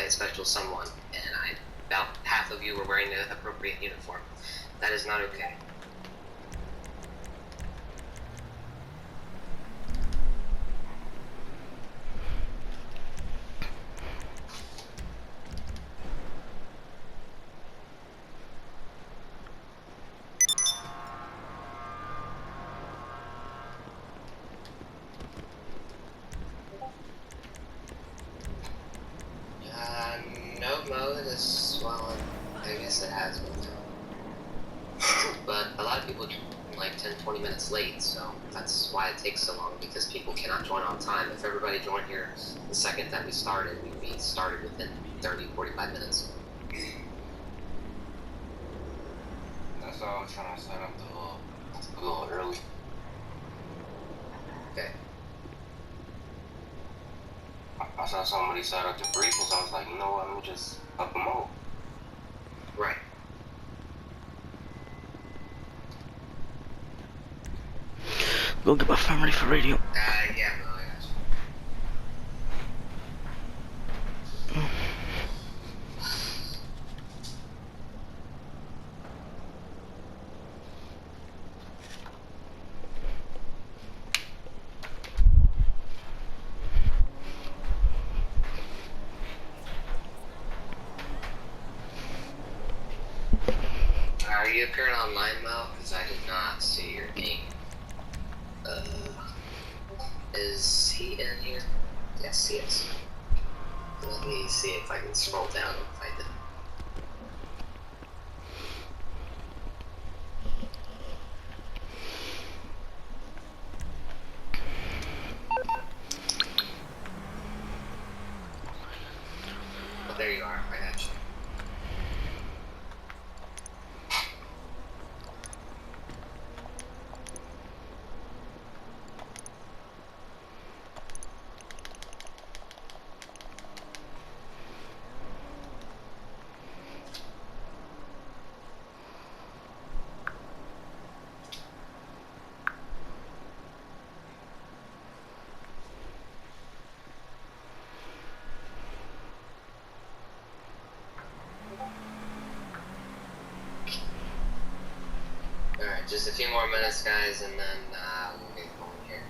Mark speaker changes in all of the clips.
Speaker 1: a special someone, and about half of you were wearing the appropriate uniform. That is not okay. No mode as well. I guess it has been. But a lot of people join like 10-20 minutes late, so that's why it takes so long, because people cannot join on time. If everybody joined here the second that we started, we'd be started within 30-45 minutes.
Speaker 2: That's why I was trying to sign up a little early.
Speaker 1: Okay.
Speaker 2: I saw somebody sign up to brief, so I was like, you know what, let me just up them all.
Speaker 1: Right.
Speaker 3: Go get my phone ready for radio.
Speaker 1: Yeah, no, I got you. Are you appearing online, Mo? Because I did not see your name. Is he in here? Yes, he is. Let me see if I can scroll down and find it. Oh, there you are. I got you. Alright, just a few more minutes, guys, and then we'll get going here.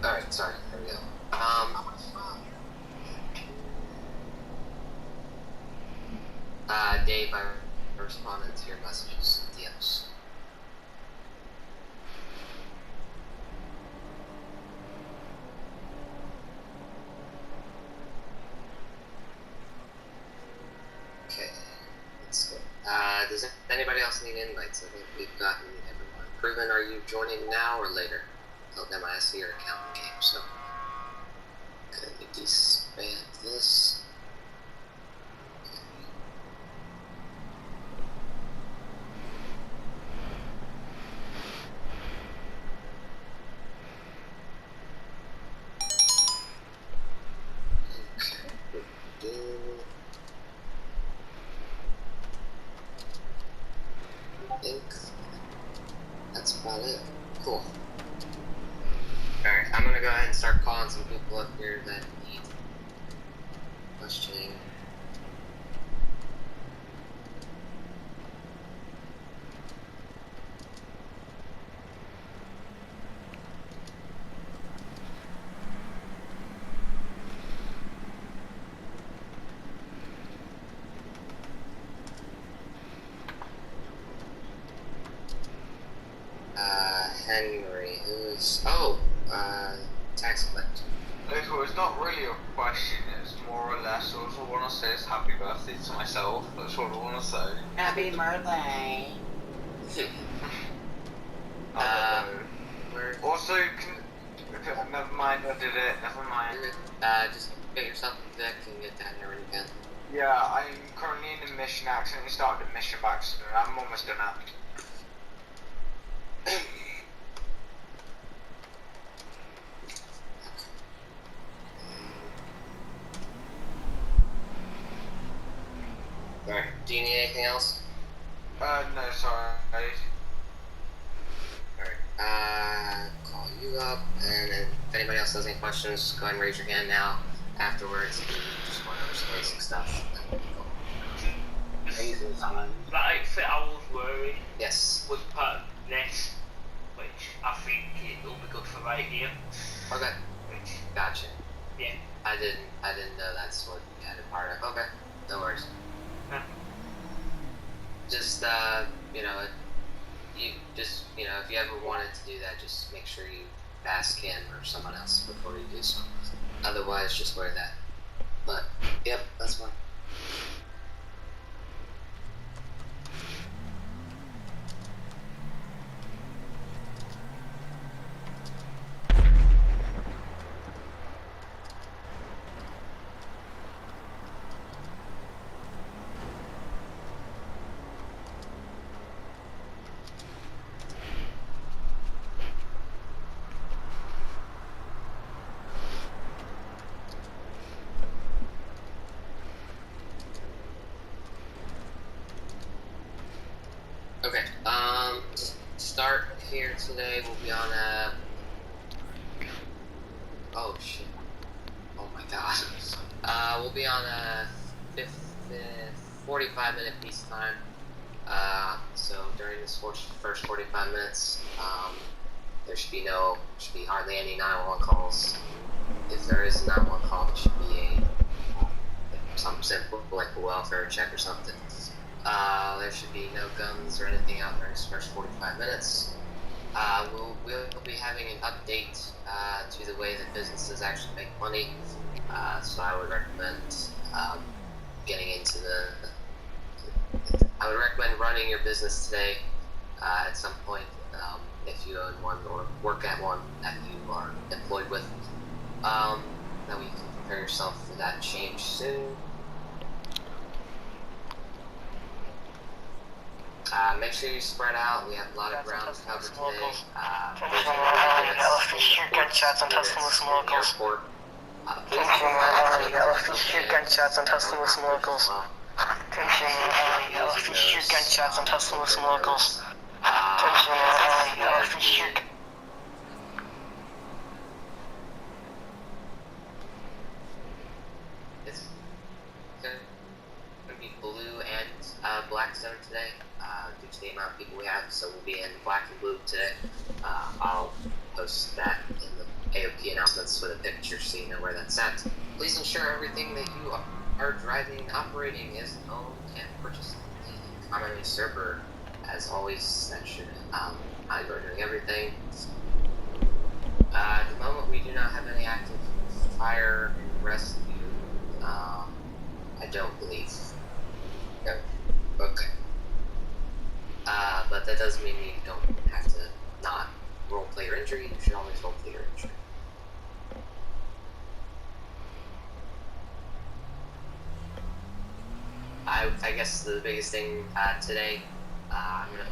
Speaker 1: Alright, sorry, there we go. Dave, I responded to your messages in DMs. Okay, let's go. Does anybody else need invites? I think we've gotten everyone. Proven, are you joining now or later? Oh, damn, I see your account in the game, so. Okay, let me disband this. I think that's about it. Cool. Alright, I'm gonna go ahead and start calling some people up here that need questioning. Henry, who's... Oh, tax collector.
Speaker 4: It's not really a question, it's more or less, all I want to say is happy birthday to myself, that's what I want to say.
Speaker 5: Happy birthday.
Speaker 1: Where?
Speaker 4: Also, never mind, I did it, never mind.
Speaker 1: Just get yourself a Vic and get down here when you can.
Speaker 4: Yeah, I'm currently in a mission, I accidentally started a mission back soon, I'm almost done now.
Speaker 1: Alright, do you need anything else?
Speaker 4: No, sorry.
Speaker 1: Alright, call you up, and then if anybody else has any questions, go ahead and raise your hand now. Afterwards, if you just want to know some basic stuff, then
Speaker 5: Like for I was worried
Speaker 1: yes.
Speaker 5: was part of this, which I think it will be good for right here.
Speaker 1: Okay.
Speaker 5: Which,
Speaker 1: Gotcha.
Speaker 5: yeah.
Speaker 1: I didn't know that's what you had a part of. Okay. No worries.
Speaker 5: Yeah.
Speaker 1: Just if you ever wanted to do that, just make sure you ask him or someone else before you do so. Otherwise, just wear that. But yep, that's fine. Okay, start here today, we'll be on a... Oh, shit. Oh my god. We'll be on a 45-minute peace time. So during this first 45 minutes, there should be hardly any 911 calls. If there is a 911 call, it should be something simple, like a welfare check or something. There should be no guns or anything out during this first 45 minutes. We'll be having an update to the way that businesses actually make money. So I would recommend getting into I would recommend running your business today at some point if you own one or work at one that you are employed with. That way you can prepare yourself for that change soon. Make sure you spread out. We have a lot of ground to cover today.
Speaker 6: Shoot gunshots on Tuscaloosa locals. Shoot gunshots on Tuscaloosa locals. Shoot gunshots on Tuscaloosa locals. Shoot.
Speaker 1: It's going to be blue and black zone today. Due to the amount of people we have, so we'll be in black and blue today. I'll post that in the AOP announcements with a picture so you know where that's at. Please ensure everything that you are driving and operating is owned and purchased on the common server. As always, that should I'm doing everything. At the moment, we do not have any active fire and rescue. I don't believe. No. Okay. But that doesn't mean you don't have to not roleplay your injury. You should always roleplay your injury. I guess the biggest thing today, I'm going to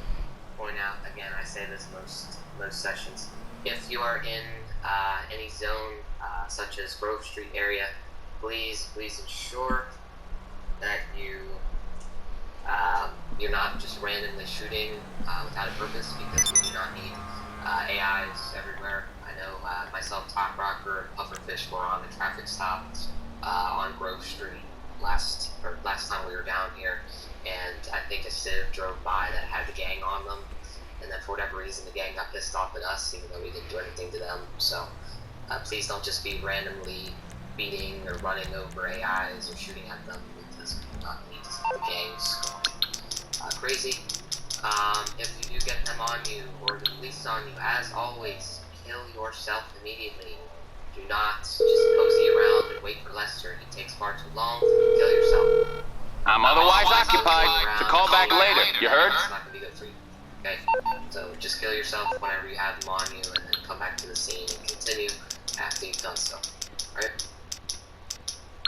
Speaker 1: point out, again, I say this most sessions, if you are in any zone such as Grove Street area, please ensure that you're not just randomly shooting without a purpose, because we do not need AIs everywhere. I know myself, Top Rocker, and Pufferfish were on the traffic stop on Grove Street last time we were down here, and I think a Civ drove by that had the gang on them, and then for whatever reason the gang got pissed off at us even though we didn't do anything to them. So please don't just be randomly beating or running over AIs or shooting at them, because we do not need to see the gangs go crazy. If you do get them on you or the police on you, as always, kill yourself immediately. Do not just cozy around and wait for Lester. He takes far too long. Kill yourself.
Speaker 7: I'm otherwise occupied, so call back later. You heard?
Speaker 1: It's not gonna be good for you. Okay, so just kill yourself whenever you have them on you, and then come back to the scene and continue after you've done so. Alright?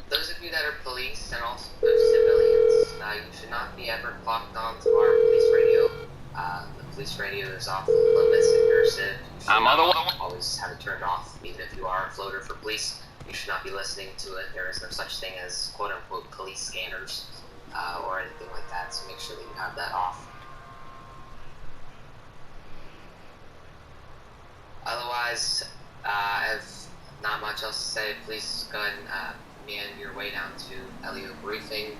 Speaker 1: Those of you that are police and also civilians, you should not be ever clocked onto our police radio. The police radio is off limits if you're a civ. You should always have it turned off, even if you are a floater for police. You should not be listening to it. There is no such thing as quote-unquote police scanners or anything like that, so make sure that you have that off. Otherwise, I have not much else to say. Please go ahead and meander your way down to LEO briefing.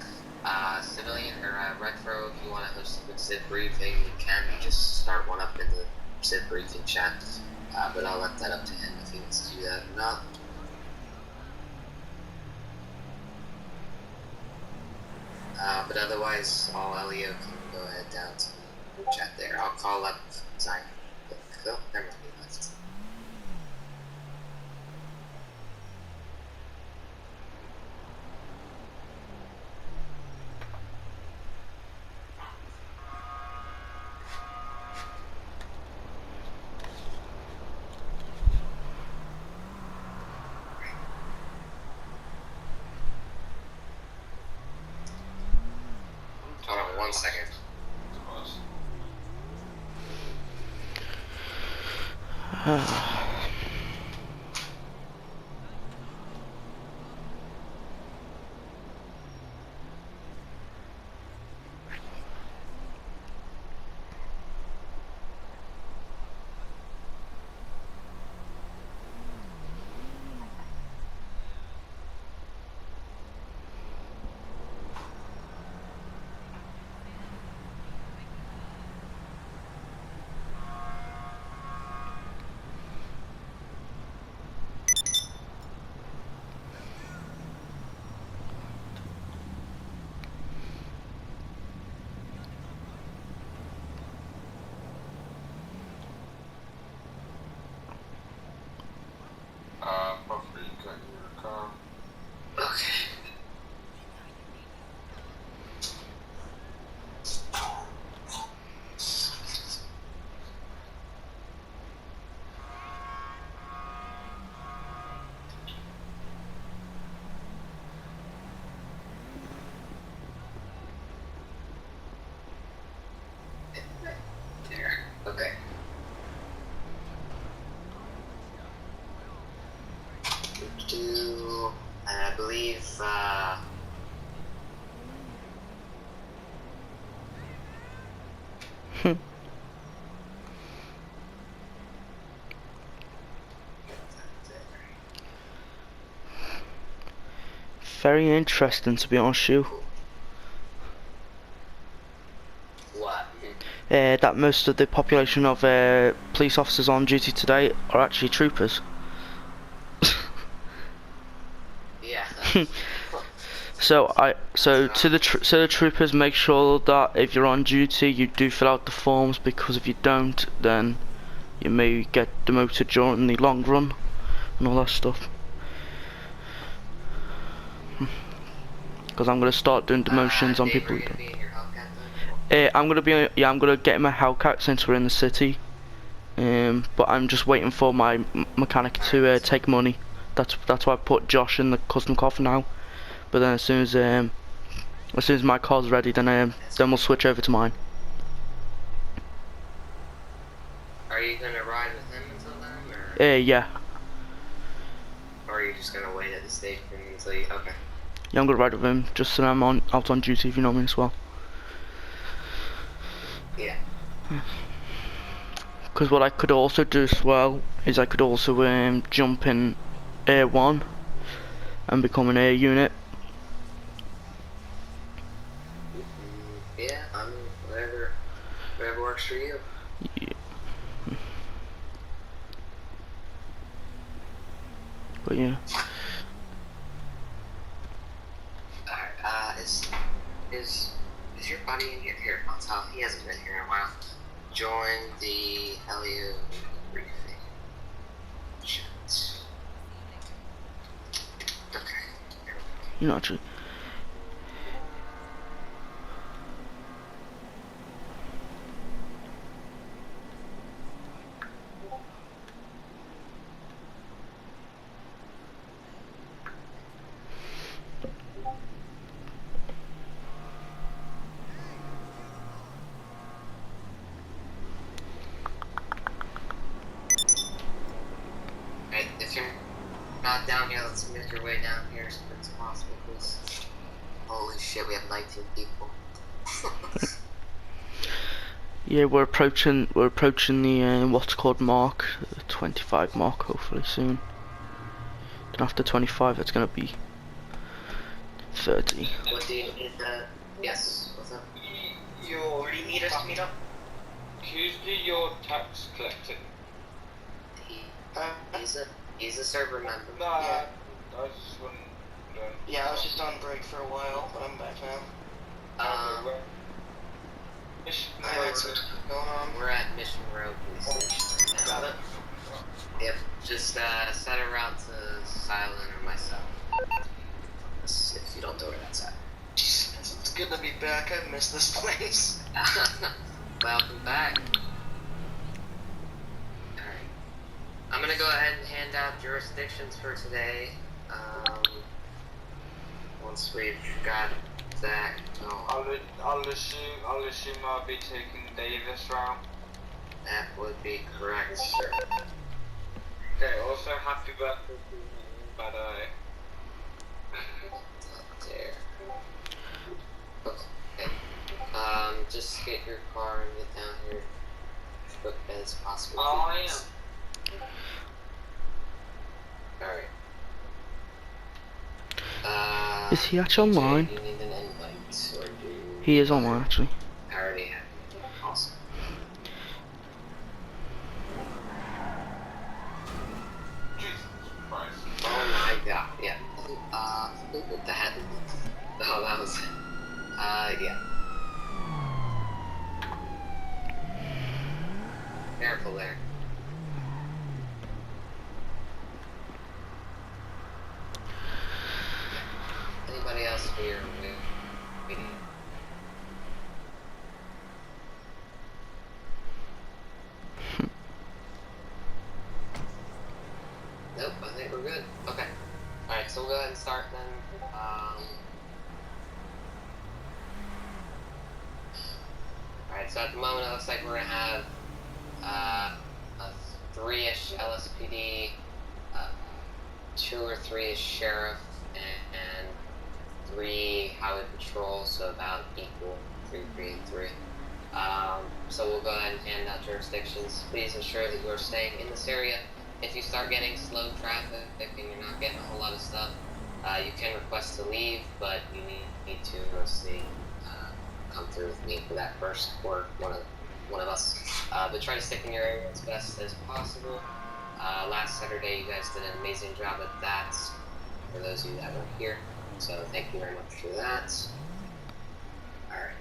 Speaker 1: Civilian or retro, if you want to host a quick civ briefing, you can just start one up in the civ briefing chat. But I'll let that up to him if he wants to do that or not. But otherwise, all LEO can go ahead down to the chat there. I'll call up. Sorry. Oh, never mind. He left. Hold on 1 second.
Speaker 2: Hopefully you got your car.
Speaker 1: Okay. There. Okay. And I believe,
Speaker 3: Very interesting, to be honest with you.
Speaker 1: what?
Speaker 3: That most of the population of police officers on duty today are actually troopers.
Speaker 1: Yeah.
Speaker 3: So to the troopers, make sure that if you're on duty, you do fill out the forms, because if you don't, then you may get demoted during the long run and all that stuff. Because I'm gonna start doing demotions on people.
Speaker 1: Dave, are you gonna be in your Hellcat then?
Speaker 3: I'm gonna get my Hellcat since we're in the city. But I'm just waiting for my mechanic to take money. That's why I put Josh in the custom car for now. But then as soon as my car's ready, then we'll switch over to mine.
Speaker 1: Are you gonna ride with him until then, or?
Speaker 3: Yeah.
Speaker 1: Or are you just gonna wait at the station until you? Okay.
Speaker 3: Yeah, I'm gonna ride with him just so I'm out on duty, if you know what I mean, as well.
Speaker 1: Yeah.
Speaker 3: Because what I could also do as well is I could also jump in Air 1 and become an air unit.
Speaker 1: Yeah, whatever works for you.
Speaker 3: Yeah. But yeah.
Speaker 1: Alright, is your buddy in here? Here, I'll tell. He hasn't been here in a while. Join the LEO briefing chat. Okay.
Speaker 3: You know, actually.
Speaker 1: not down here, let's make your way down here as quick as possible, please. Holy shit, we have 19 people.
Speaker 3: Yeah, we're approaching the what's called mark, the 25 mark, hopefully soon. Then after 25, it's gonna be 30.
Speaker 1: What do you need? Yes. What's up?
Speaker 4: You
Speaker 6: Where do you need us to meet up?
Speaker 4: Who's your tax collecting?
Speaker 1: He's a server member.
Speaker 4: Nah,
Speaker 6: Yeah.
Speaker 4: I just wondering.
Speaker 6: Yeah, I was just on break for a while, but I'm back now. Alright, so what's going on?
Speaker 1: We're at Mission Row Police Station.
Speaker 6: Got it.
Speaker 1: Yep. Just set a route to Silent or myself. If you don't know where that's at.
Speaker 6: Jeez, it's good to be back. I miss this place.
Speaker 1: Welcome back. Alright. I'm gonna go ahead and hand out jurisdictions for today. Once we've got that.
Speaker 4: I'll assume I'll be taking Davis route.
Speaker 1: That would be correct, sir.
Speaker 4: Okay, also happy birthday to me, by the way.
Speaker 1: Up there. Okay. Just get your car and get down here as quick as possible.
Speaker 4: I
Speaker 1: please. Alright.
Speaker 3: Is he actually online?
Speaker 1: Do you need an invite, or do you...
Speaker 3: He is online actually.
Speaker 1: I already have it. Awesome.
Speaker 4: Jesus Christ.
Speaker 1: Oh my god, yeah. What the heck? Oh, that was... yeah. Careful there. Anybody else here with me? Nope, I think we're good. Okay. Alright, so we'll go ahead and start then. Alright, so at the moment it looks like we're gonna have a 3-ish LSPD, 2 or 3-ish sheriff, and 3 highway patrol, so about equal, 3, 3, and 3. So we'll go ahead and hand out jurisdictions. Please ensure that you're staying in this area. If you start getting slow traffic and you're not getting a whole lot of stuff, you can request to leave, but you need to mostly come through with me for that first, or one of us. But try to stick in your area as best as possible. Last Saturday, you guys did an amazing job at that, for those of you that were here. So thank you very much for that. Alright.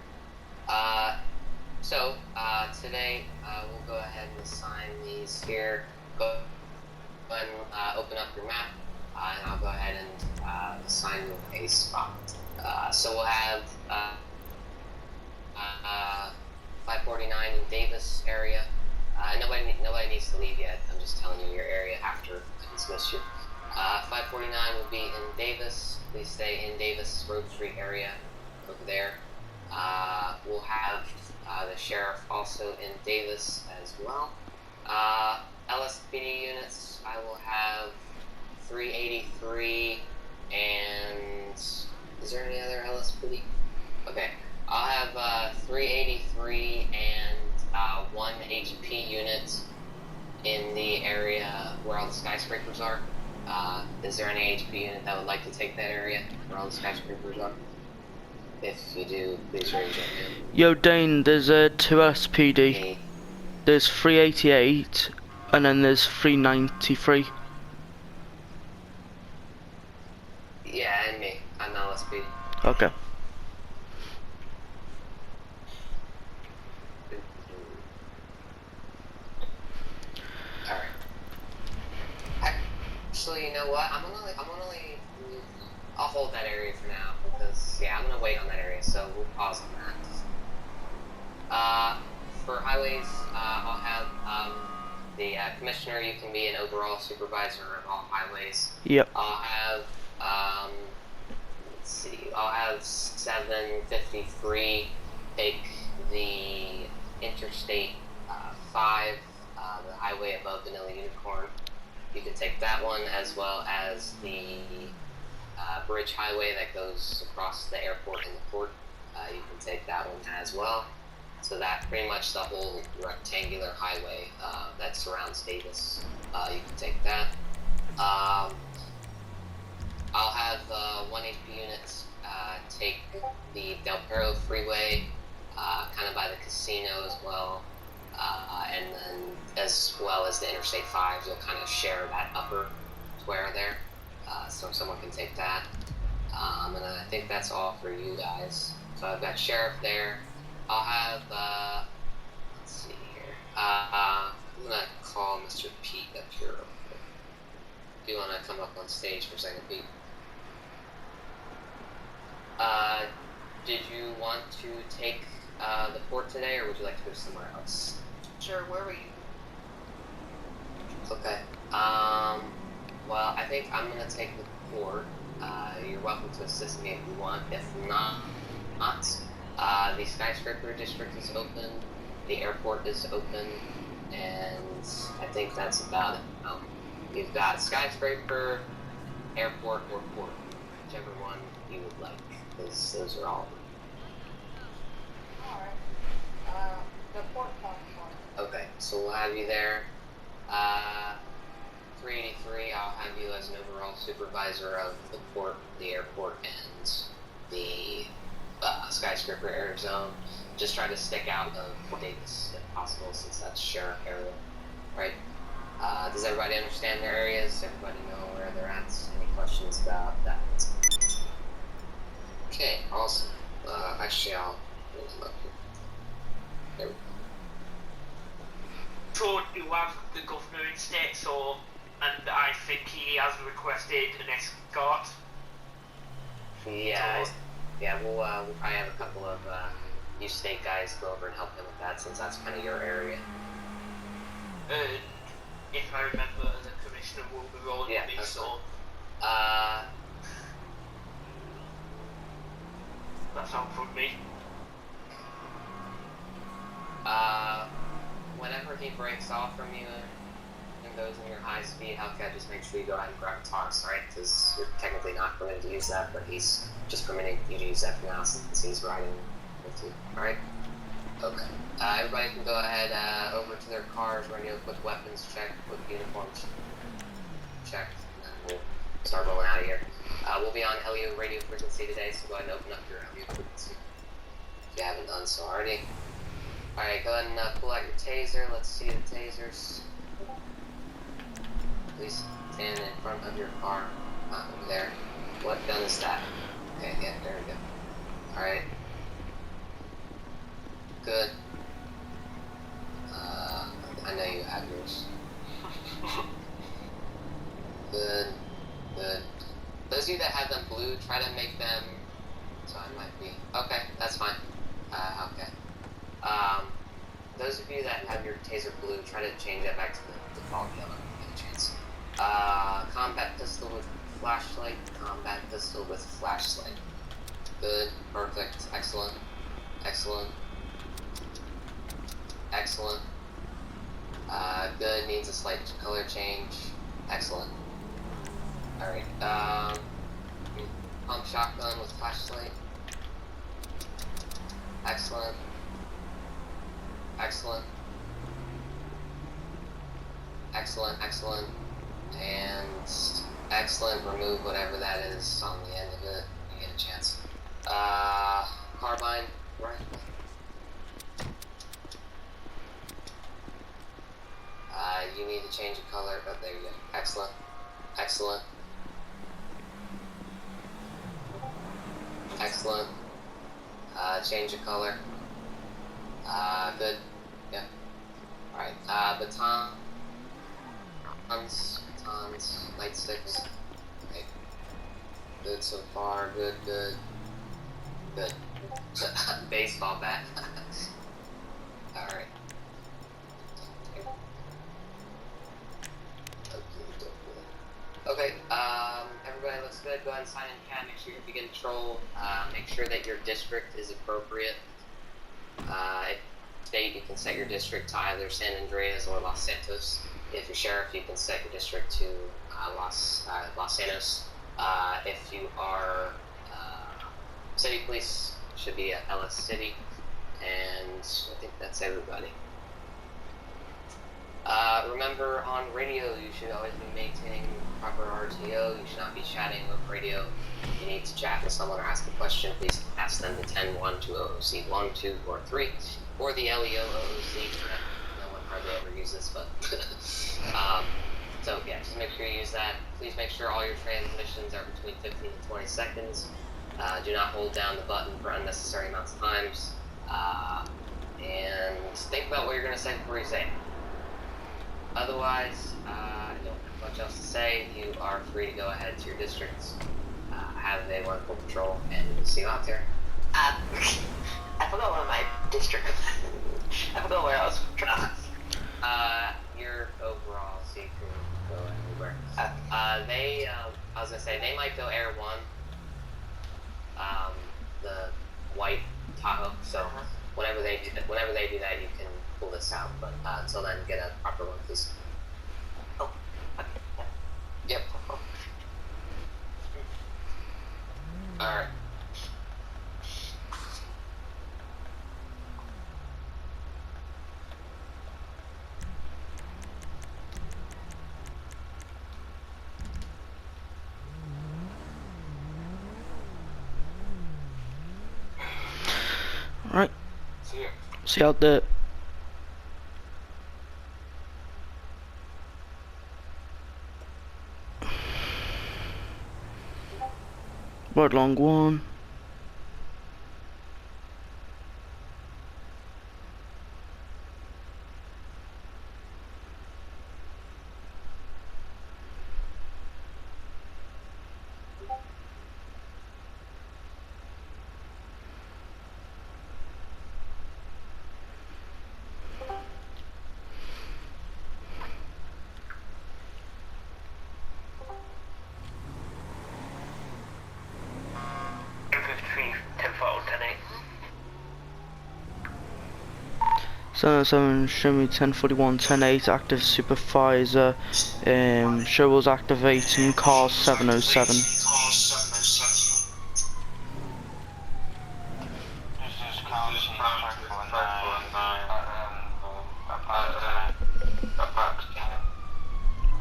Speaker 1: So today, we'll go ahead and assign these here. Go ahead and open up your map, and I'll go ahead and assign you a spot. So we'll have 549 in Davis area. Nobody needs to leave yet. I'm just telling you your area after I dismiss you. 549 will be in Davis. Please stay in Davis, Road Street area over there. We'll have the sheriff also in Davis as well. LSPD units, I will have 383 and... Is there any other LSPD? Okay. I'll have 383 and 1 HP unit in the area where all the skyscrapers are. Is there any HP unit that would like to take that area where all the skyscrapers are? If you do, please raise your hand.
Speaker 3: Yo Dane, there's 2 SPD. There's 388 and then there's 393.
Speaker 1: Yeah, and me. I'm LSP.
Speaker 3: Okay.
Speaker 1: Alright. Actually, you know what? I'll hold that area for now, because, yeah, I'm gonna wait on that area, so we'll pause on that. For highways, I'll have, the, commissioner, you can be an overall supervisor of all highways.
Speaker 3: Yep.
Speaker 1: I'll have, let's see, I'll have 753 take the Interstate 5, the highway above Vanilla Unicorn. You can take that one as well as the bridge highway that goes across the airport and the port. You can take that one as well. So that pretty much the whole rectangular highway that surrounds Davis. You can take that. I'll have 1 HP units take the Del Perro freeway, kind of by the casino as well, and then as well as the Interstate 5, you'll kind of share that upper square there, so someone can take that. And then I think that's all for you guys. So I've got Sheriff there. I'll have, let's see here. I'm gonna call Mr. Pete up here real quick. Do you want to come up on stage for a second, Pete? Did you want to take the port today, or would you like to go somewhere else?
Speaker 6: Sure, where were you?
Speaker 1: Okay. Well, I think I'm gonna take the port. You're welcome to assist me if you want. If not, the skyscraper district is open, the airport is open, and I think that's about it. You've got skyscraper, airport, or port, whichever one you would like, because those are all.
Speaker 6: Alright. The port sounds fun.
Speaker 1: Okay, so we'll have you there. 383, I'll have you as an overall supervisor of the port, the airport, and the skyscraper air zone. Just try to stick out of Davis if possible, since that's sheriff area, right? Does everybody understand their areas? Everybody know where they're at? Any questions about that? Okay, awesome. Actually, I'll pull them up here. There we go.
Speaker 5: So you have the governor in state, so, and I think he has requested an escort.
Speaker 1: Yeah, we'll probably have a couple of you state guys go over and help him with that, since that's kind of your area.
Speaker 5: If I remember, the commissioner will be rolling
Speaker 1: Yeah,
Speaker 5: with me,
Speaker 1: that's
Speaker 5: so that's all from me.
Speaker 1: Whenever he breaks off from you and goes in your high-speed Hellcat, just make sure you go ahead and grab a TARS, right? Because you're technically not permitted to use that, but he's just permitting you to use that for now since he's riding with you, alright? Okay. Everybody can go ahead over to their cars, run your quick weapons check, quick uniforms check, and then we'll start rolling out of here. We'll be on LEO radio frequency today, so go ahead and open up your LEO frequency if you haven't done so already. Alright, go ahead and pull out your taser. Let's see the tasers. Please stand in front of your car. Over there. What gun is that? Okay, yeah, there we go. Alright. Good. I know you have yours. Good. Good. Those of you that have them blue, try to make them... So I might be... Okay, that's fine. Okay. Those of you that have your taser blue, try to change that back to the default yellow if you get a chance. Combat pistol with flashlight, combat pistol with flashlight. Good, perfect, excellent, excellent, excellent. Good, needs a slight color change, excellent. Alright, pump shotgun with flashlight. Excellent. Excellent. Excellent, excellent. And excellent, remove whatever that is on the end of it. You get a chance. Carbine, right. You need to change the color, but there you go. Excellent. Excellent. Excellent. Change the color. Good. Yeah. Alright. Batons, light sticks. Okay. Good so far. Good, good. Good. Baseball bat. Alright. Okay, everybody looks good. Go ahead and sign in CAD. Make sure you begin control. Make sure that your district is appropriate. State, you can set your district to either San Andreas or Los Santos. if you're sheriff, you can set your district to Los Santos. If you are city police, should be at Ellis City, and I think that's everybody. Remember, on radio, you should always be maintaining proper RTO. You should not be chatting over radio. If you need to chat with someone or ask a question, please ask them to 10-1-2-OOC 1, 2, or 3, or the LEO OOC. No one hardly ever uses, but so yeah, just make sure you use that. Please make sure all your transmissions are between 15 and 20 seconds. Do not hold down the button for unnecessary amounts of times. And think about what you're going to say before you say it. Otherwise, I don't have much else to say. You are free to go ahead to your districts. Have a wonderful patrol, and we'll see you out there.
Speaker 6: I forgot one of my district. I forgot where I was from.
Speaker 1: Your overall, so you can go anywhere. I was gonna say, they might go Air 1, the white Tahoe, so whenever they do that, you can pull this out, but until then, get a proper one, please.
Speaker 6: Oh, okay.
Speaker 1: Yep. Alright.
Speaker 3: Right.
Speaker 2: See ya.
Speaker 3: See you out there. Right, long one. Seven 7, show me 1041, 10-8, active supervisor, show us activating car 707.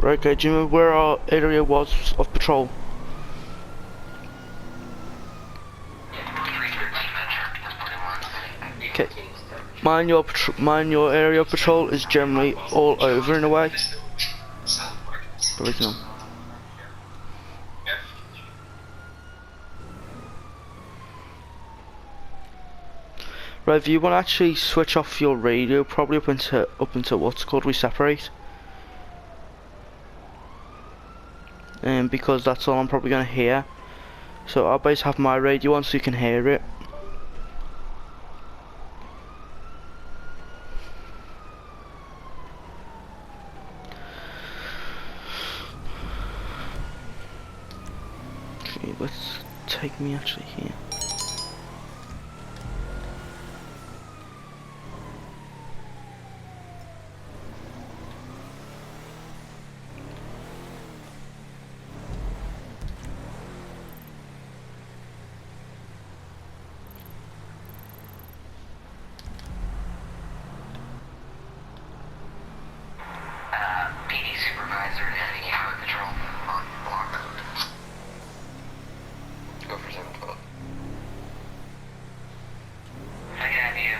Speaker 3: Right, okay, do you remember where our area was of patrol? Okay. Mine your area of patrol is generally all over in a way. But we can. Right, if you want to actually switch off your radio, probably up into what's called reseparate. Because that's all I'm probably gonna hear. So I'll basically have my radio on so you can hear it. Okay, let's take me actually here.
Speaker 7: PD supervisor and highway patrol on block code. Go for 712. I can have you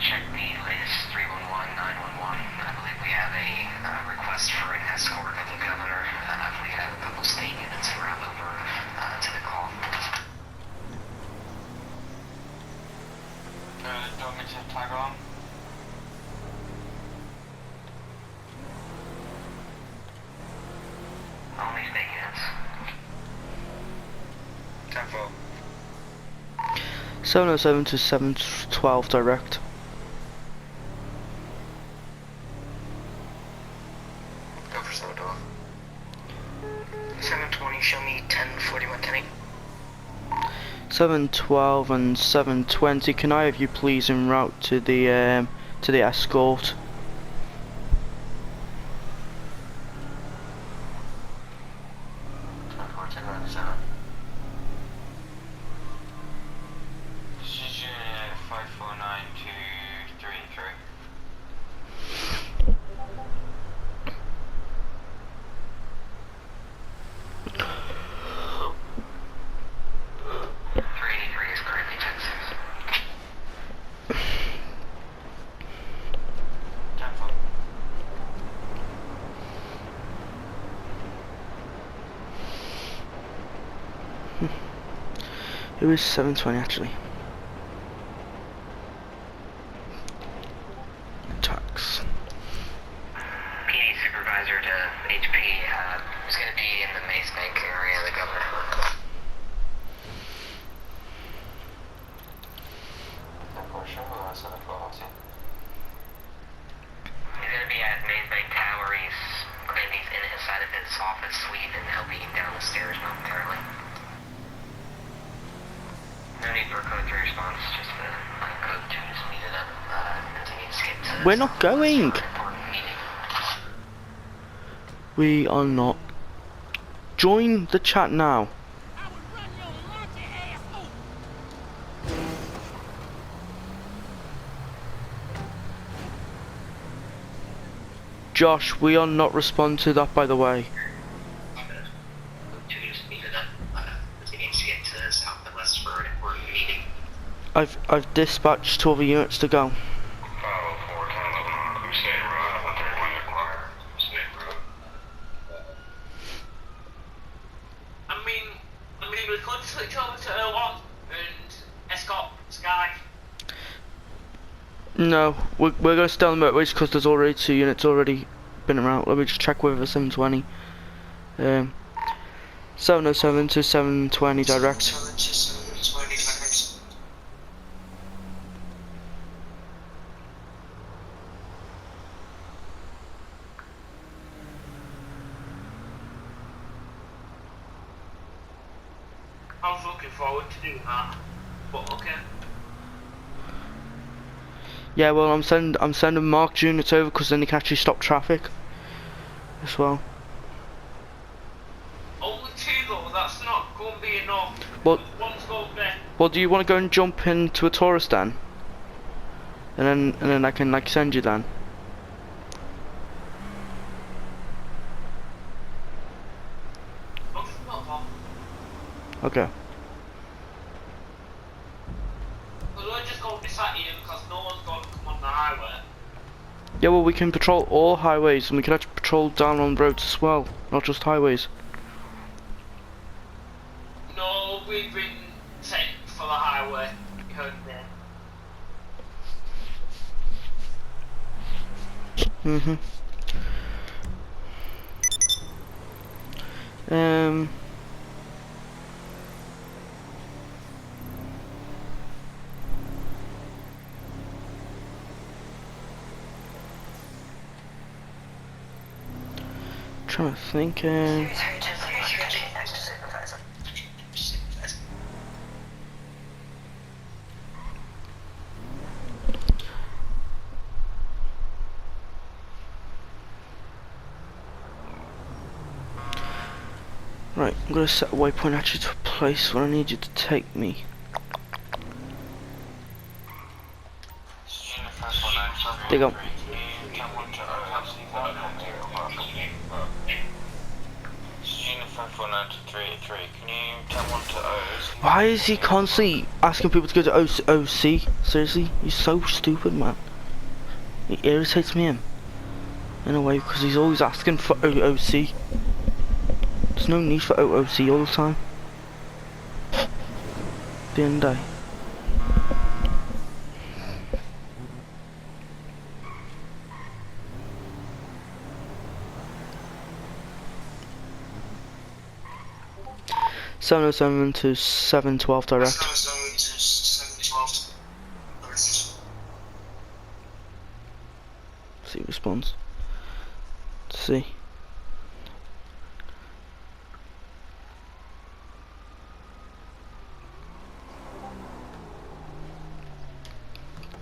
Speaker 7: check the latest 311, 911. I believe we have a request for an escort of the governor. We have a couple state units round over to the call.
Speaker 4: Do you want me to tag on?
Speaker 7: Only state units.
Speaker 4: 10-4.
Speaker 3: 707 to 712 direct.
Speaker 7: Go for 712.
Speaker 6: 720, show me 1041, 10-8.
Speaker 3: 712 and 720. Can I have you please en route to the escort?
Speaker 2: 1097. Precision 549-233.
Speaker 7: Is currently 10-6.
Speaker 2: 10-4.
Speaker 3: It was 720 actually. Tax.
Speaker 7: PD supervisor to HP is going to be in the Maze Bank area, the governor. He's going to be at Maze Bank Tower. He's claiming he's inside of his office suite and he'll be down the stairs momentarily. No need for code 3 response, just the code 2 is needed up as he needs to get to
Speaker 3: We're not going.
Speaker 7: important meeting.
Speaker 3: We are not. Join the chat now. Josh, we are not responding to that, by the way.
Speaker 7: Code 2 is needed up as he needs to get to south and west for an important meeting.
Speaker 3: I've dispatched 2 other units to go.
Speaker 2: 504, 1011, Crusade Road, 131 McGuire, Crusade Road.
Speaker 5: I mean, we could switch over to 01 and escort Sky.
Speaker 3: No, we're going to stay on the motorways because there's already 2 units already been around. Let me just check with the 720. 707 to 720 direct.
Speaker 5: I was looking forward to doing that, but okay.
Speaker 3: Yeah, well, I'm sending marked units over because then they can actually stop traffic as well.
Speaker 5: Only 2 though, that's not going to be enough.
Speaker 3: Well,
Speaker 5: One's going there.
Speaker 3: well, do you want to go and jump into a tourist then? And then I can like send you then.
Speaker 5: Okay, not far.
Speaker 3: Okay.
Speaker 5: Because we're just going to be sat here because no one's going to come on the highway.
Speaker 3: Yeah, well, we can patrol all highways and we can actually patrol down on roads as well, not just highways.
Speaker 5: No, we've been sent for the highway. You heard me.
Speaker 3: Mhm. Trying to think. Right, I'm gonna set a waypoint actually to a place where I need you to take me. There you go. Why is he constantly asking people to go to OC? Seriously? He's so stupid, man. He irritates me in a way because he's always asking for OC. There's no need for OOC all the time. At the end of the day. (707 to 712 direct).
Speaker 8: 707 to 712 direct.
Speaker 3: See response. See.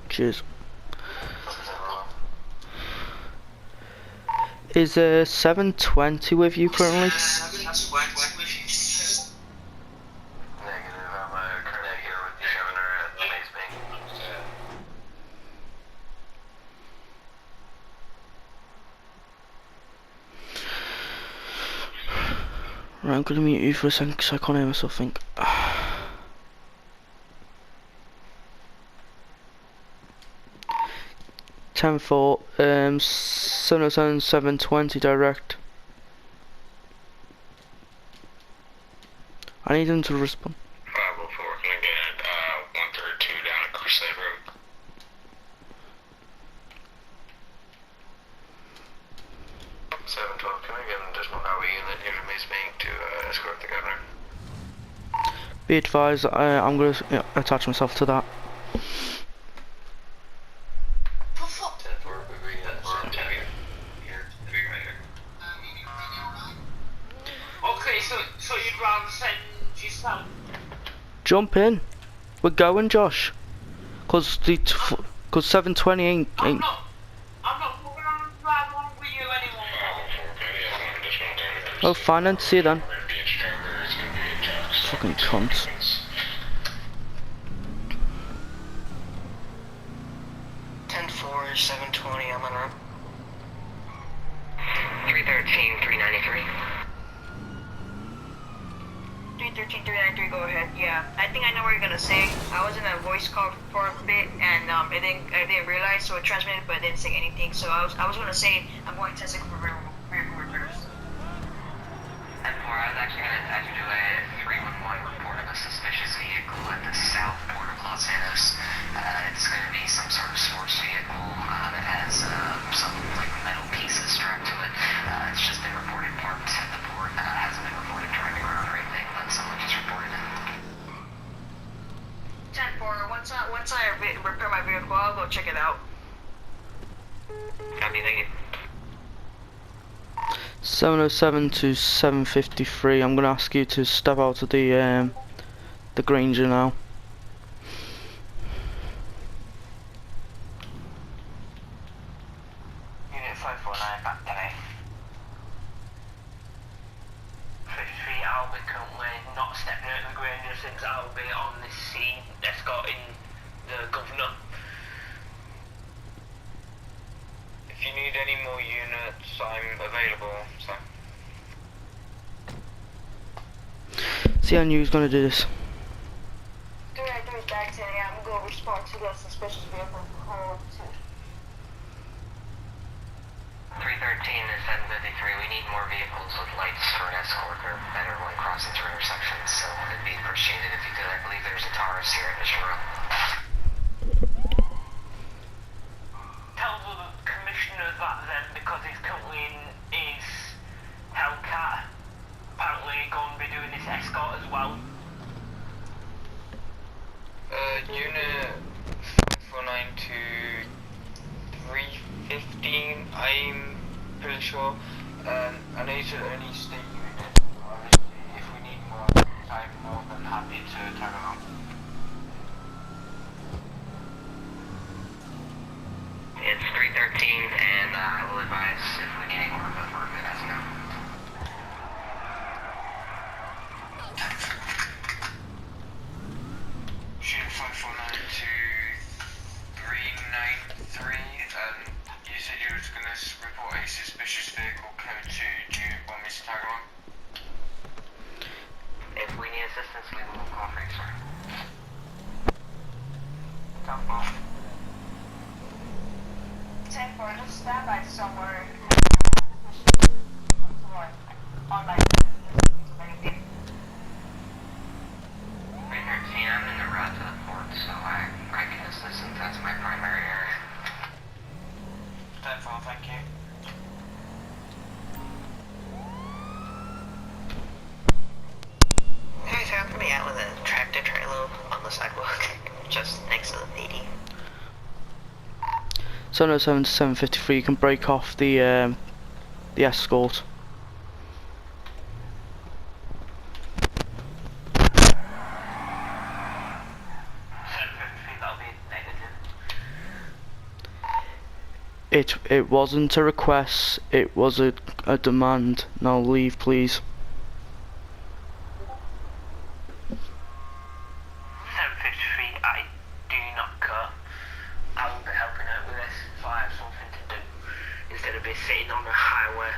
Speaker 3: Cheers. Is 720 with you currently?
Speaker 8: 720 with you.
Speaker 3: Right, I'm gonna mute you for a second because I can't hear myself think. 10-4, 707, 720 direct. I need them to respond.
Speaker 7: 504, can I get 132 down at Crusade Road? Can I get an additional Highway unit here to Mace Bank to escort the governor?
Speaker 3: Be advised, I'm going to attach myself to that.
Speaker 5: For fuck.
Speaker 7: 10-4, we agree that here. Here, right here.
Speaker 5: Okay, so you'd rather send yourself?
Speaker 3: Jump in. We're going, Josh. Cause 720 ain't.
Speaker 5: I'm not moving on the ride one with you anymore.
Speaker 3: Oh, fine then. See you then. Fucking cunt.
Speaker 6: Four, 720, I'm on route.
Speaker 7: 313, 393.
Speaker 6: 313, 393, go ahead. Yeah, I think I know what you're gonna say. I was in a voice call for a bit, and I didn't realize, so it transmitted, but I didn't say anything. So I was gonna say I'm going to test it for vehicle repairs.
Speaker 7: 10-4, I was actually gonna do a 311 report of a suspicious vehicle at the south port of Los Santos. It's gonna be some sort of sports vehicle that has some like metal pieces strapped to it. It's just been reported parked at the port. Hasn't been reported driving around or anything, but someone just reported it.
Speaker 6: 10-4, once I repair my vehicle, I'll go check it out.
Speaker 7: Copy, thank you.
Speaker 3: 707 to 753. I'm gonna ask you to step out of the Granger now.
Speaker 7: Unit 549, back today.
Speaker 5: 53, I'll be currently not stepping out of the Granger since I'll be on this scene escorting the governor.
Speaker 4: If you need any more units, I'm available, so.
Speaker 3: See, I knew he was gonna do this.
Speaker 6: 393 back to I'm gonna respond to that suspicious vehicle call to
Speaker 7: 313 to 753, we need more vehicles with lights for an escort or better when crossing through intersections, so it'd be appreciated if you could. I believe there's a Taurus here at Mission Row.
Speaker 5: Tell the commissioner that then, because he's currently in his Hellcat, apparently going to be doing this escort as well.
Speaker 4: Unit 549 to 315, I'm pretty sure. I know you should only state unit. Obviously, if we need more, I'm more than happy to tag along.
Speaker 7: It's 313, and I will advise if we need any more of a good as now.
Speaker 4: Unit 549 to 393, you said you were going to report a suspicious vehicle code 2. Do you want me to tag along?
Speaker 7: If we need assistance, we will call for you, sir.
Speaker 4: Come on.
Speaker 6: 10-4, just stand by somewhere. On my anything.
Speaker 7: 313, I'm in the route to the port, so I can assist since that's my primary area.
Speaker 4: 10-4, thank you.
Speaker 6: Hey, sir, I'm coming out with a tractor trailer on the sidewalk, just next to the PD.
Speaker 3: 707 to 753. You can break off the escort. It wasn't a request, it was a demand. Now leave, please.
Speaker 5: 753, I do not care. I will be helping out with this if I have something to do, instead of be sitting on the highway.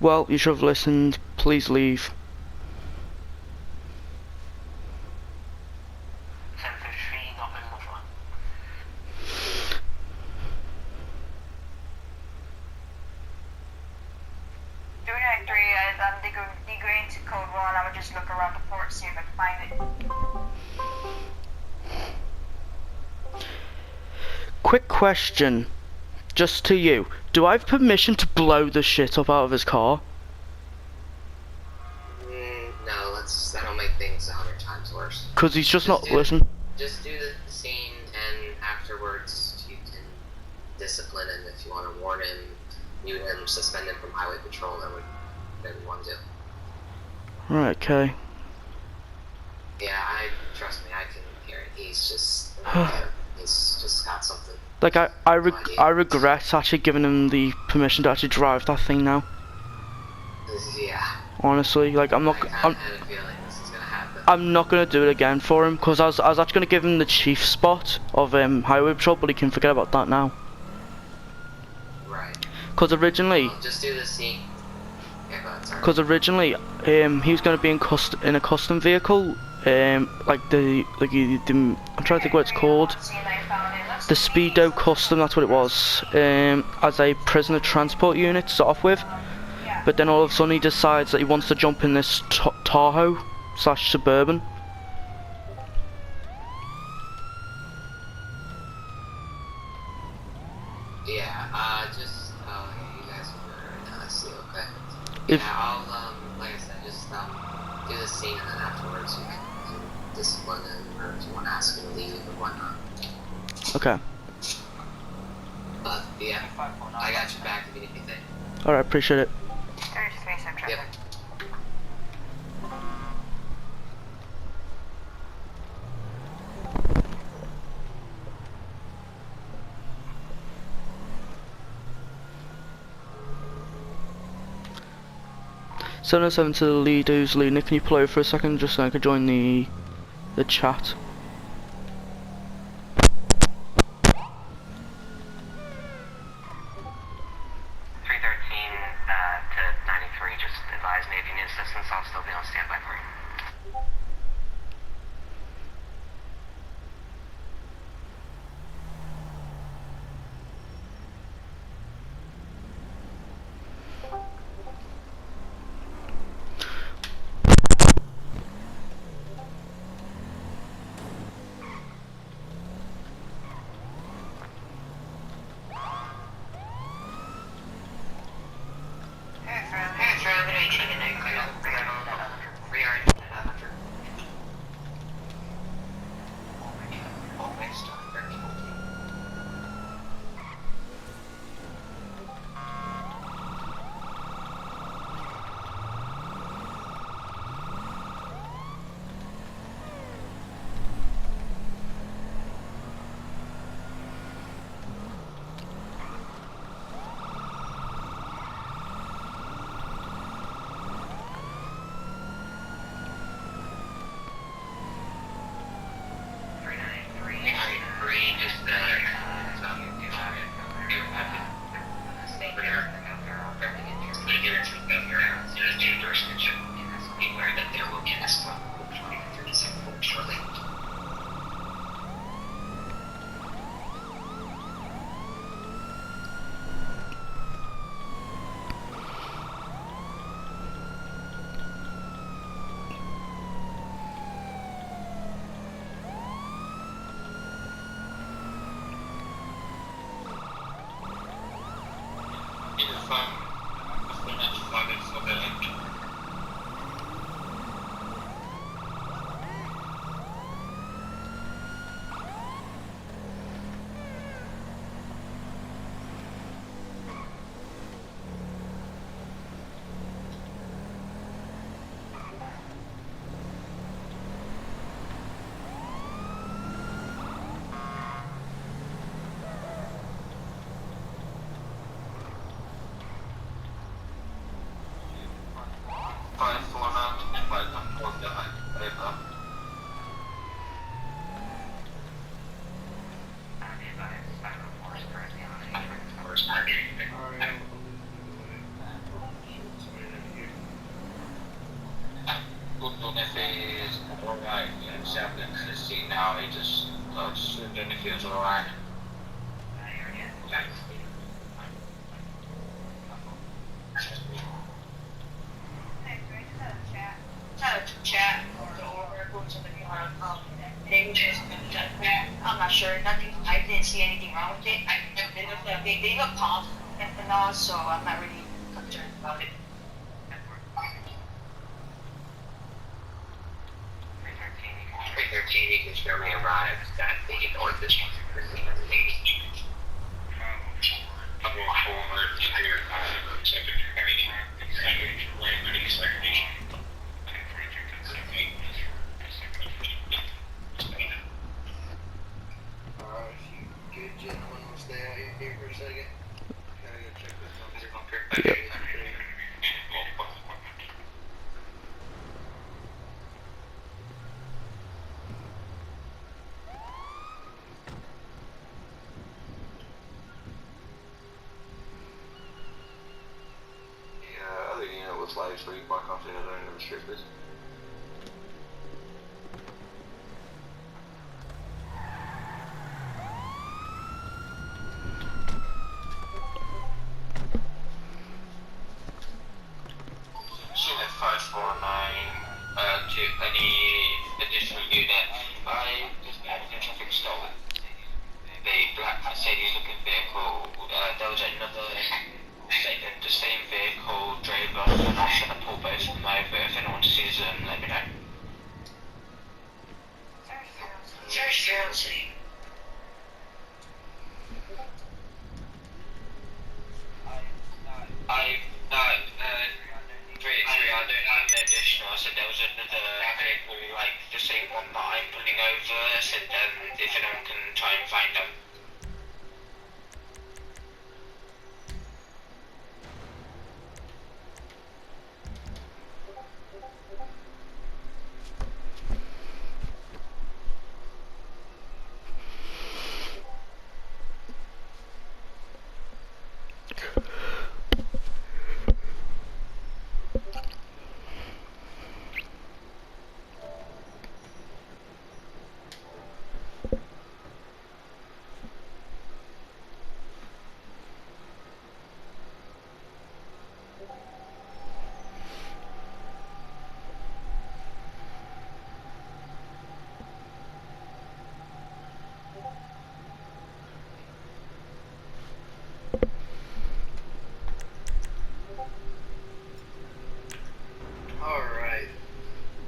Speaker 3: Well, you should have listened. Please leave.
Speaker 5: 10:53, nothing more.
Speaker 6: Doing it 3, I'm degrade to code 1. I would just look around the port, see if I can find it.
Speaker 3: Quick question, just to you. Do I have permission to blow the shit up out of his car?
Speaker 1: No, that'll make things 100 times worse.
Speaker 3: Cause he's just not
Speaker 1: do-
Speaker 3: listening.
Speaker 1: Just do the scene, and afterwards you can discipline him if you want to warn him, mute him, suspend him from highway patrol, or whatever you want to do.
Speaker 3: Right, okay.
Speaker 1: Yeah, trust me, I can hear it. He's just, he's just got something.
Speaker 3: Like I regret actually giving him the permission to actually drive that thing now.
Speaker 1: Yeah.
Speaker 3: Honestly, like
Speaker 1: I had a feeling this is gonna happen.
Speaker 3: I'm not gonna do it again for him because I was actually gonna give him the chief spot of highway patrol, but he can forget about that now.
Speaker 1: Right.
Speaker 3: Because originally,
Speaker 1: Well, just do the scene. Yeah, go ahead, sorry.
Speaker 3: because originally, he was gonna be in a custom vehicle, like I'm trying to think what it's called. The Speedo Custom, that's what it was. As a prisoner transport unit to start off with. But then all of a sudden he decides that he wants to jump in this Tahoe / Suburban.
Speaker 1: Yeah, just, you guys are right now, I see, okay.
Speaker 3: If-
Speaker 1: Yeah, I'll, like I said, just, do the scene, and then afterwards you can discipline him, or if you want to ask him to leave or whatnot.
Speaker 3: Okay.
Speaker 1: But, yeah, I got you back if you need anything.
Speaker 3: Alright, appreciate it.
Speaker 6: 33, so I'm trying
Speaker 1: Yep.
Speaker 6: to...
Speaker 3: 707 to the lead, who's leading. Can you pull over for a second just so I can join the chat?
Speaker 7: To 93, just advise Navy needs assistance. I'll still be on standby for you.
Speaker 4: happening in the seat now. He just zoomed in if he was alright.
Speaker 6: Chat or something I'm not sure. Nothing. I didn't see anything wrong with it. They look calm and all, so I'm not really concerned about it.
Speaker 7: 313, you can show me arrived at the north district. Forward to your
Speaker 8: Alright, if you good gentlemen will stay out here for a second. Gotta go check this bunker.
Speaker 3: Yep.
Speaker 2: The other unit was light, so you block off the other end of the strip, please.
Speaker 4: Unit 549, to any additional unit. I just had a traffic stop. The black Mercedes looking vehicle. There was another statement, the same vehicle drove off, and I should have pulled both of them over. If anyone sees them, let me know.
Speaker 6: Seriously.
Speaker 4: I don't have an additional. I said there was another vehicle, like the same one that I'm pulling over. I said if anyone can try and find them.
Speaker 8: Alright.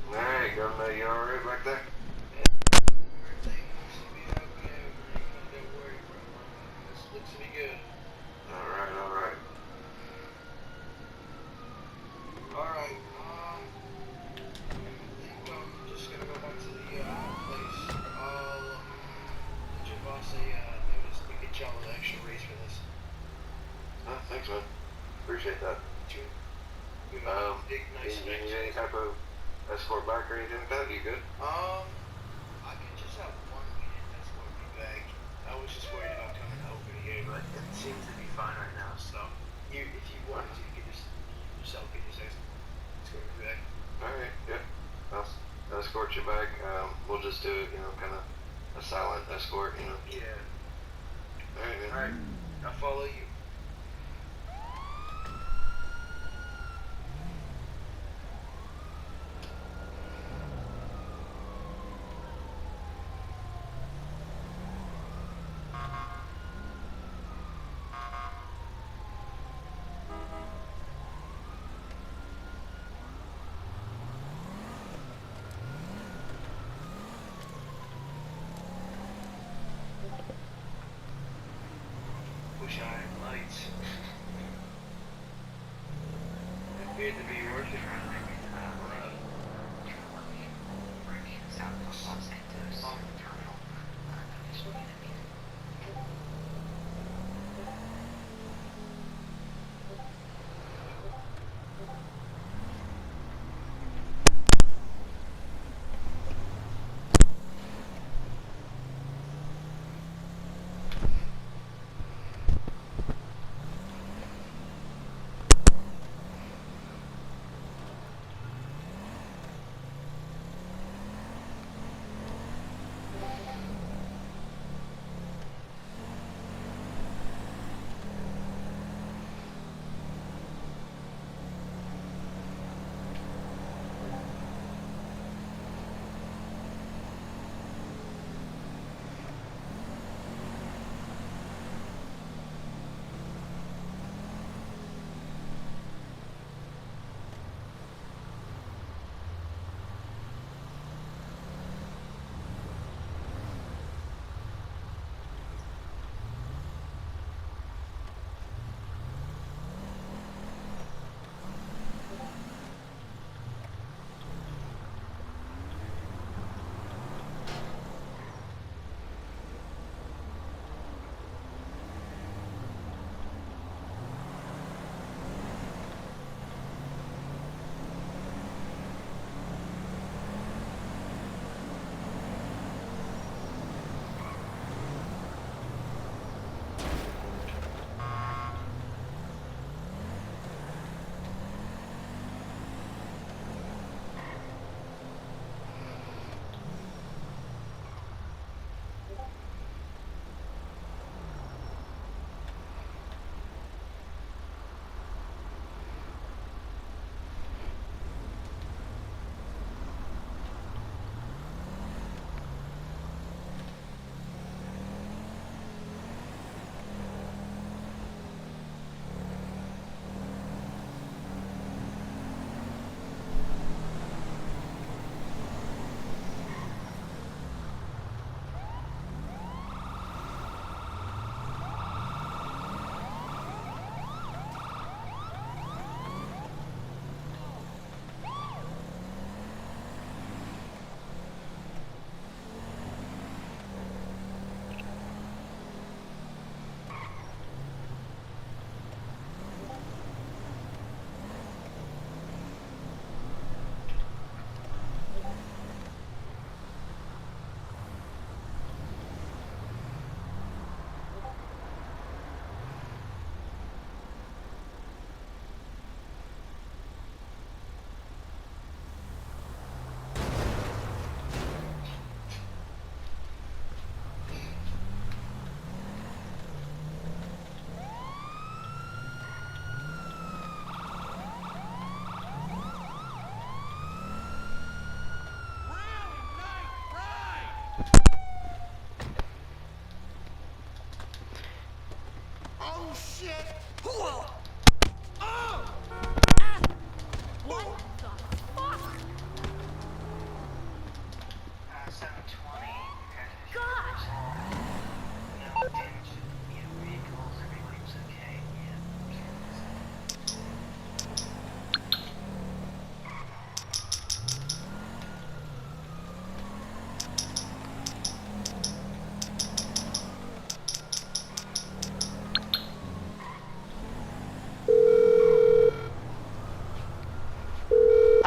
Speaker 2: Alright, Governor, you alright back there?
Speaker 8: Everything looks to be okay. Don't worry, bro. This looks to be good.
Speaker 2: Alright, alright.
Speaker 8: Alright, I think I'm just gonna go back to the place. I'll let your boss say notice we get y'all an extra raise for this.
Speaker 2: Oh, thanks, man. Appreciate that.
Speaker 8: You know, big nice
Speaker 2: You need any type of escort back or anything like that? You good?
Speaker 8: I could just have one unit escort me back. I was just worried about coming over here, but it seems to be fine right now. So, if you wanted to, you could just yourself get your escort me back.
Speaker 2: Alright, yeah. I'll escort you back. We'll just do it, kind of a silent escort,
Speaker 8: Yeah.
Speaker 2: Alright, man.
Speaker 8: Alright, I'll follow you. Wish I had lights. Appeared to be working.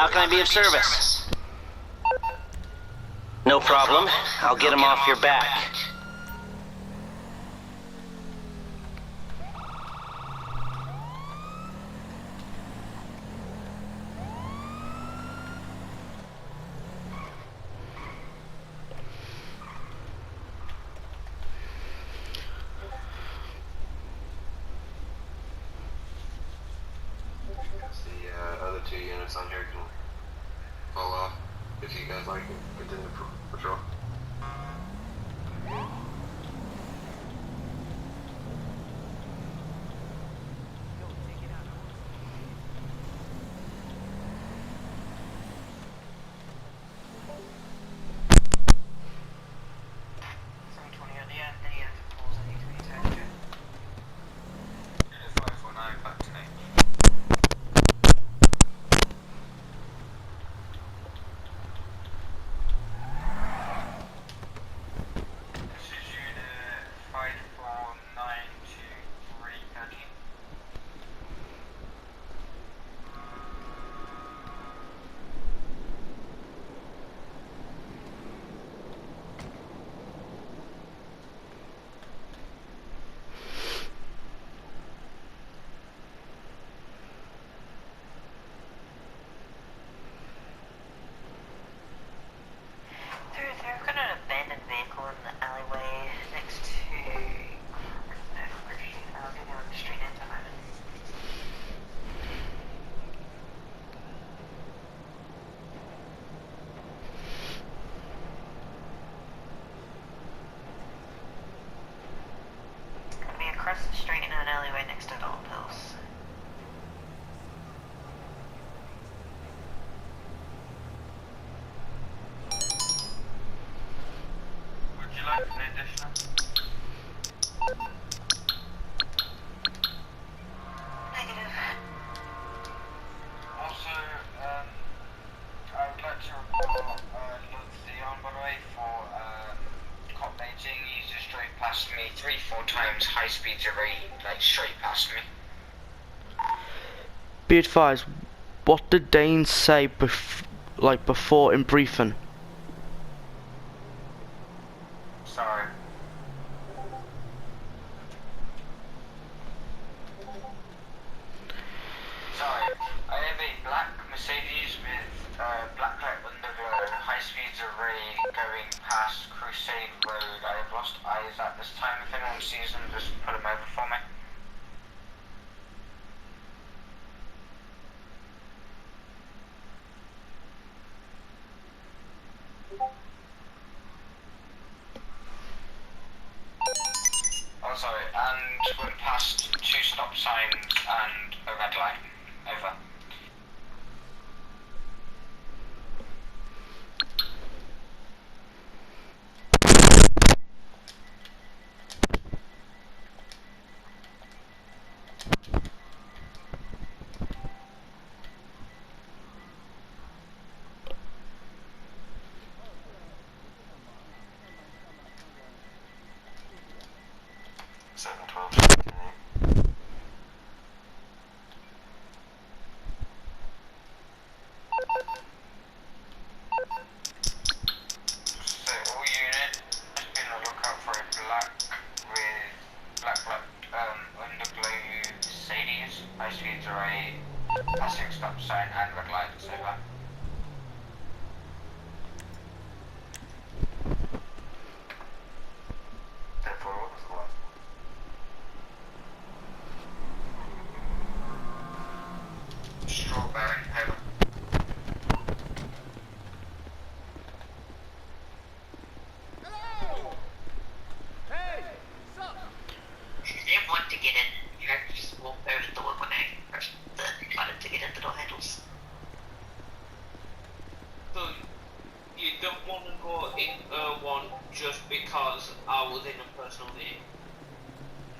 Speaker 9: How can I be of service? No problem. I'll get him off your back.
Speaker 2: The other 2 units on here can fall off if you guys like and continue patrol.
Speaker 5: They've got an abandoned vehicle in the alleyway next to... I'll give you on the street end at the moment. It's gonna be across the street in an alleyway next to Old Hills.
Speaker 4: Would you like an additional?
Speaker 5: Negative.
Speaker 4: Also, I would like to report Lutz Dion, by the way, for cop mating. He's just straight past me 3-4 times, high speeds already, like straight past me.
Speaker 3: Be advised, what did Dane say before in briefing?
Speaker 4: Sorry. Sorry, I have a black Mercedes with black light underglow, high speeds array going past Crusade Road. I have lost eyes at this time. If anyone sees them, just put them over for me. Oh, sorry, and went past 2 stop signs and a red light. Over.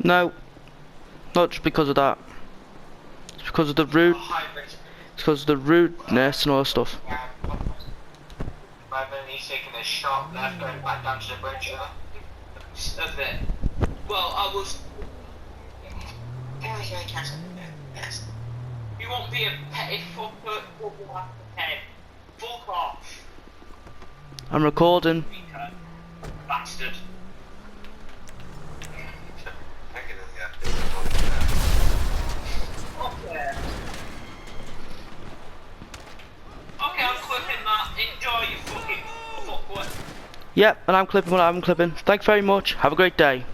Speaker 3: No, not just because of that. It's because of the route. It's because of the rudeness and all that stuff.
Speaker 4: He's taking a sharp left going back down to the bridge.
Speaker 5: A bit. Well, I was... Yes. You won't be a petty fucker, head. Fuck off.
Speaker 3: I'm recording.
Speaker 5: Bastard. Okay. Okay, I'm clipping that. Enjoy, you fucking fuckwit.
Speaker 3: Yep, and I'm clipping what I'm clipping. Thanks very much. Have a great day.